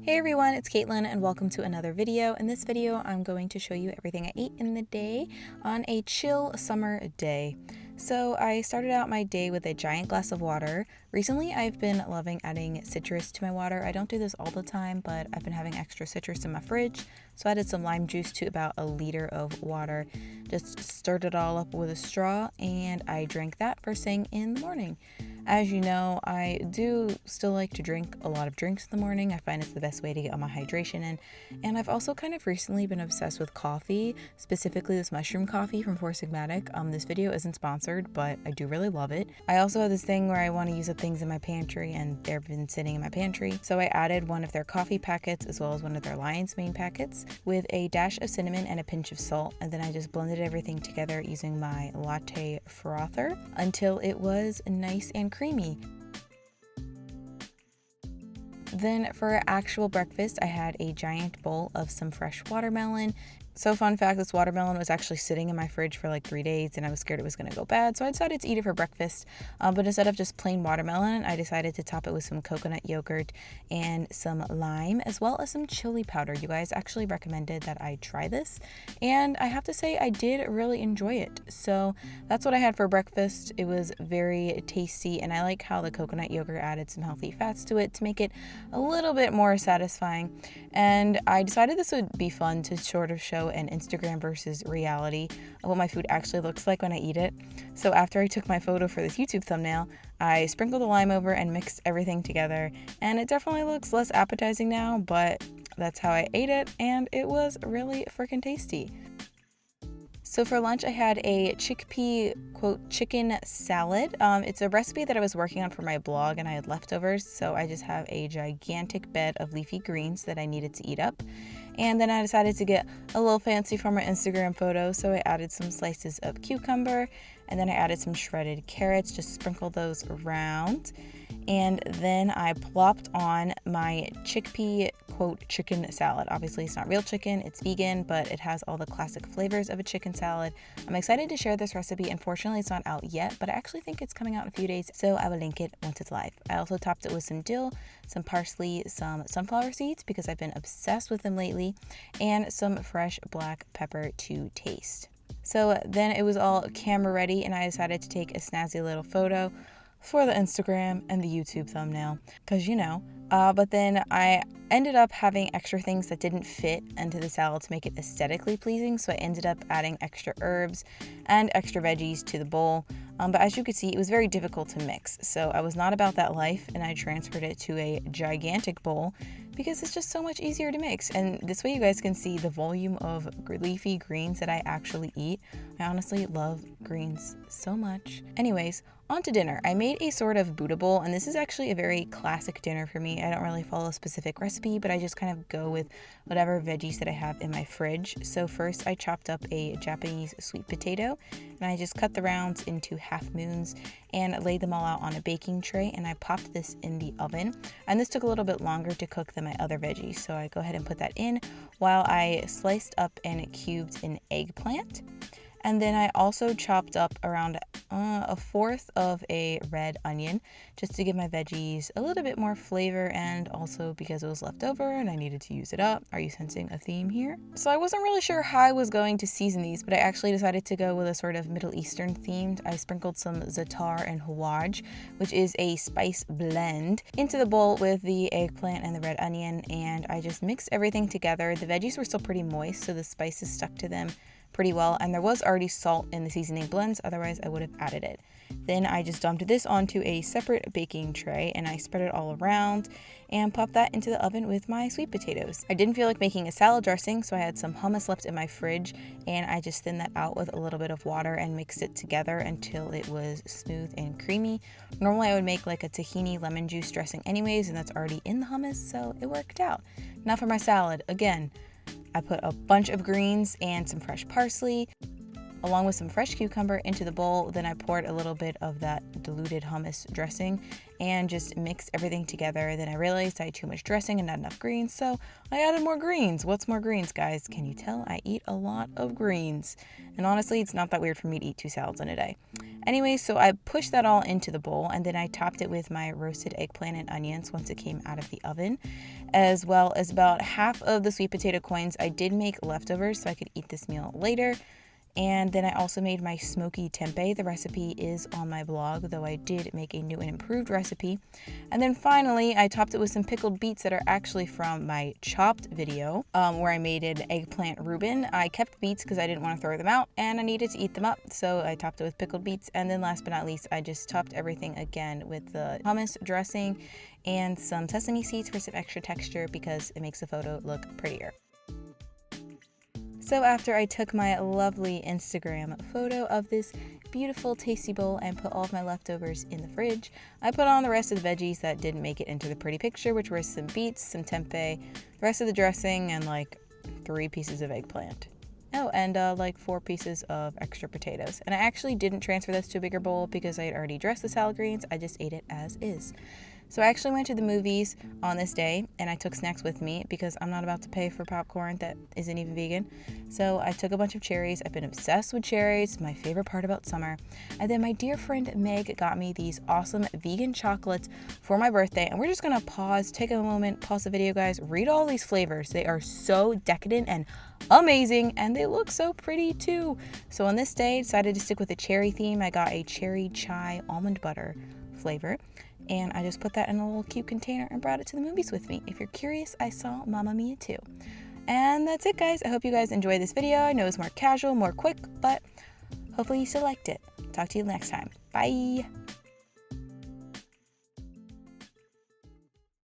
Hey everyone, it's Caitlin and welcome to another video. In this video, I'm going to show you everything I ate in the day on a chill summer day. So I started out my day with a giant glass of water. Recently, I've been loving adding citrus to my water. I don't do this all the time, but I've been having extra citrus in my fridge. So I added some lime juice to about a liter of water. Just stirred it all up with a straw and I drank that first thing in the morning. As you know, I do still like to drink a lot of drinks in the morning. I find it's the best way to get all my hydration in. And I've also kind of recently been obsessed with coffee, specifically this mushroom coffee from Four Sigmatic. This video isn't sponsored, but I do really love it. I also have this thing where I want to use up things in my pantry, and they've been sitting in my pantry. So I added one of their coffee packets as well as one of their Lion's Mane packets with a dash of cinnamon and a pinch of salt. And then I just blended everything together using my latte frother until it was nice and creamy. Then for actual breakfast, I had a giant bowl of some fresh watermelon. So fun fact, this watermelon was actually sitting in my fridge for like 3 days and I was scared it was going to go bad. So I decided to eat it for breakfast. But instead of just plain watermelon, I decided to top it with some coconut yogurt and some lime, as well as some chili powder. You guys actually recommended that I try this, and I have to say I did really enjoy it. So that's what I had for breakfast. It was very tasty, and I like how the coconut yogurt added some healthy fats to it to make it a little bit more satisfying. And I decided this would be fun to sort of show an Instagram versus reality of what my food actually looks like when I eat it. So after I took my photo for this YouTube thumbnail, I sprinkled the lime over and mixed everything together, and it definitely looks less appetizing now, but that's how I ate it, and it was really freaking tasty. So for lunch, I had a chickpea, quote, chicken salad. It's a recipe that I was working on for my blog and I had leftovers, so I just have a gigantic bed of leafy greens that I needed to eat up. And then I decided to get a little fancy for my Instagram photo, so I added some slices of cucumber, and then I added some shredded carrots, just sprinkled those around. And then I plopped on my chickpea, quote, chicken salad. Obviously, it's not real chicken, it's vegan, but it has all the classic flavors of a chicken salad. I'm excited to share this recipe. Unfortunately, it's not out yet, but I actually think it's coming out in a few days, so I will link it once it's live. I also topped it with some dill, some parsley, some sunflower seeds, because I've been obsessed with them lately, and some fresh black pepper to taste. So then it was all camera ready, and I decided to take a snazzy little photo for the Instagram and the YouTube thumbnail, because you know. But then I ended up having extra things that didn't fit into the salad to make it aesthetically pleasing, so I ended up adding extra herbs and extra veggies to the bowl. But as you could see, it was very difficult to mix, so I was not about that life, and I transferred it to a gigantic bowl because it's just so much easier to mix. And this way you guys can see the volume of leafy greens that I actually eat. I honestly love greens so much. Anyways, on to dinner. I made a sort of Buddha bowl, and this is actually a very classic dinner for me. I don't really follow a specific recipe, but I just kind of go with whatever veggies that I have in my fridge. So first I chopped up a Japanese sweet potato, and I just cut the rounds into half moons and laid them all out on a baking tray, and I popped this in the oven. And this took a little bit longer to cook than my other veggies, so I go ahead and put that in while I sliced up and cubed an eggplant. And then I also chopped up around a fourth of a red onion just to give my veggies a little bit more flavor, and also because it was left over and I needed to use it up. Are you sensing a theme here? So I wasn't really sure how I was going to season these, but I actually decided to go with a sort of Middle Eastern themed. I sprinkled some za'atar and hawaj, which is a spice blend, into the bowl with the eggplant and the red onion, and I just mixed everything together. The veggies were still pretty moist, so the spices stuck to them pretty well, and there was already salt in the seasoning blends, otherwise I would have added it. Then I just dumped this onto a separate baking tray and I spread it all around and popped that into the oven with my sweet potatoes. I didn't feel like making a salad dressing, so I had some hummus left in my fridge, and I just thinned that out with a little bit of water and mixed it together until it was smooth and creamy. Normally I would make like a tahini lemon juice dressing anyways, and that's already in the hummus, so it worked out. Now for my salad, again, I put a bunch of greens and some fresh parsley, along with some fresh cucumber, into the bowl. Then I poured a little bit of that diluted hummus dressing and just mixed everything together. Then I realized I had too much dressing and not enough greens, so I added more greens. What's more greens, guys? Can you tell? I eat a lot of greens. And honestly, it's not that weird for me to eat 2 salads in a day. Anyway, so I pushed that all into the bowl, and then I topped it with my roasted eggplant and onions once it came out of the oven, as well as about half of the sweet potato coins. I did make leftovers so I could eat this meal later. And then I also made my smoky tempeh. The recipe is on my blog, though I did make a new and improved recipe. And then finally, I topped it with some pickled beets that are actually from my chopped video, where I made an eggplant Reuben. I kept beets because I didn't want to throw them out and I needed to eat them up, so I topped it with pickled beets. And then last but not least, I just topped everything again with the hummus dressing and some sesame seeds for some extra texture because it makes the photo look prettier. So after I took my lovely Instagram photo of this beautiful tasty bowl and put all of my leftovers in the fridge, I put on the rest of the veggies that didn't make it into the pretty picture, which were some beets, some tempeh, the rest of the dressing, and like 3 pieces of eggplant. Oh, and like 4 pieces of extra potatoes. And I actually didn't transfer this to a bigger bowl because I had already dressed the salad greens. I just ate it as is. So I actually went to the movies on this day, and I took snacks with me because I'm not about to pay for popcorn that isn't even vegan. So I took a bunch of cherries. I've been obsessed with cherries, my favorite part about summer. And then my dear friend Meg got me these awesome vegan chocolates for my birthday. And we're just going to pause, take a moment, pause the video, guys, read all these flavors. They are so decadent and amazing, and they look so pretty too. So on this day, I decided to stick with the cherry theme. I got a cherry chai almond butter flavor, and I just put that in a little cute container and brought it to the movies with me. If you're curious, I saw Mamma Mia too. And that's it, guys. I hope you guys enjoyed this video. I know it's more casual, more quick, but hopefully you still liked it. Talk to you next time. Bye.